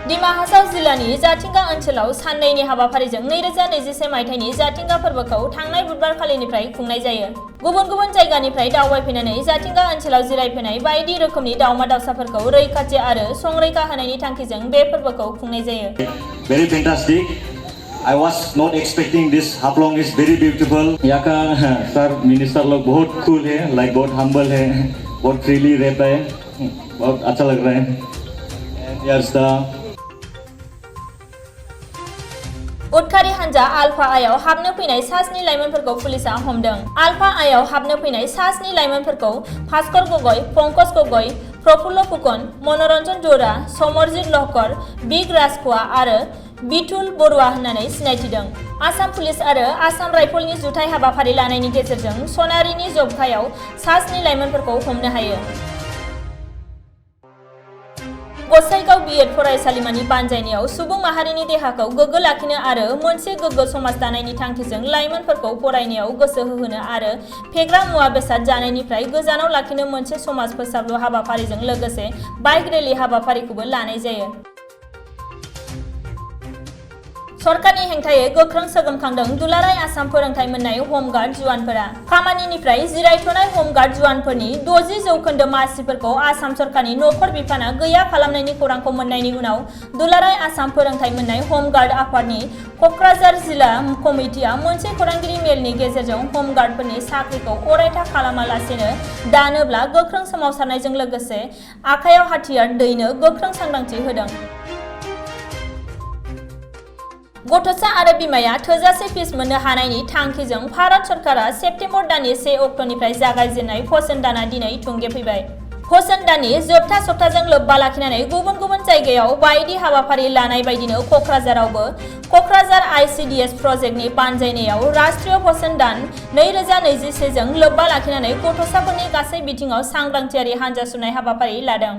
दिमा हासाव जिल्लानि जाथिंगा ओनसोलाव साननैनि हाबाफारिजों 2021 मायथाइनि जाथिंगा फोरबोखौ थांनाय बुधबार खालिनिफ्राय खुंनाय जायो। गुबुन गुबुन जायगानिफ्राय दावबायफैनानै जाथिंगा ओनसोलाव जिरायफैनाय बायदि रोखोमनि दावमा दावसाफोरखौ रैखाथि आरो संरैखा होनायनि थांखिजों बे फोरबोखौ खुंनाय जायो। Very fantastic. I was not expecting this. Haplong is very beautiful. यहाँ का सर मिनिस्टर लोग बहुत cool है, like बहुत humble है, बहुत freely रहता है, बहुत अच्छा लग रहा है। And here's the उदखारि हान्जा आलफा आयाव हाबनो फैनाय सास्नि लाइमोनफोरखौ पुलिसआ हमदों। आलफा आयाव हाबनो फैनाय सास्नि लाइमोनफोरखौ भास्कर गगৈ, पंकज गगৈ, प्रफुल्ल फुकन, मनोरन्जन जरा, समरजित लहकर, बिग राजख'वा आरो बिथुल बरुवा होननानै सिनायथिदों। आसाम पुलिस आरो आसाम राइफलनि जुथाइ हाबाफारि लानायनि गेजेरजों सनारिनि जबखायाव सास्नि लाइमोनफोरखौ हमनो हायो। गसाइगाव बिएड फरायसालिमानि बानजायनायाव सुबुं माहारिनि देहाखौ गोग्गो लाखिनो आरो मोनसे गोग्गो समाज दानायनि थांखिजों लाइमोनफोरखौ फरायनायाव गोसो होहोनो आरो फेग्रा मुवा बेसाद जानायनिफ्राय गोजानाव लाखिनो मोनसे समाज फोसाबलु हाबाफारिजों लोगोसे बाइक रेली हाबाफारिखौबो लानाय जायो। सरकारनि हेंथायै गोख्रों सोगोमखांदों दुलाराय आसाम फोरोंथाय मोननाय हमगार्ड जुवानफोरा। खामानिनिफ्राय जिरायथ'नाय हमगार्ड जुवानफोरनि 60% मासिफोरखौ आसाम सरकारनि नखर बिफाना गैया खालामनायनि खौरांखौ मोननायनि उनाव दुलाराय आसाम फोरोंथाय मोननाय हमगार्ड आफादनि कक्राझार जिल्ला कमिटिया मोनसे खौरांगिरि मेलनि गेजेरजों हमगार्डफोरनि साख्रिखौ अरायथा खालामालासेनो दानोब्ला गोख्रों सोमावसारनायजों लोगोसे आखायाव हाथियार दैनो गोख्रों सांग्रांथि होदों। गथ'सा आरो बिमाया थोजासे फिस मोननो हानायनि थांखिजों भारत सरकारा सेप्तेम्बर दाननि 1 अक्ट'निफ्राय जागायजेननाय पोषण दानआ दिनै थुंगेफैबाय। पोषण दाननि जोबथा सप्ताजों लोब्बा लाखिनानै गुबुन गुबुन जायगायाव बायदि हाबाफारि लानाय बायदिनो कक्राझारावबो कक्राझार आइसिडिएस प्रजेक्टनि बानजायनायाव राष्ट्रीय पोषण दान 2021 जों लोब्बा लाखिनानै गथ'साफोरनि गासै बिथिङाव सांग्रांथियारि हानजा सुरनाय हाबाफारि लादों।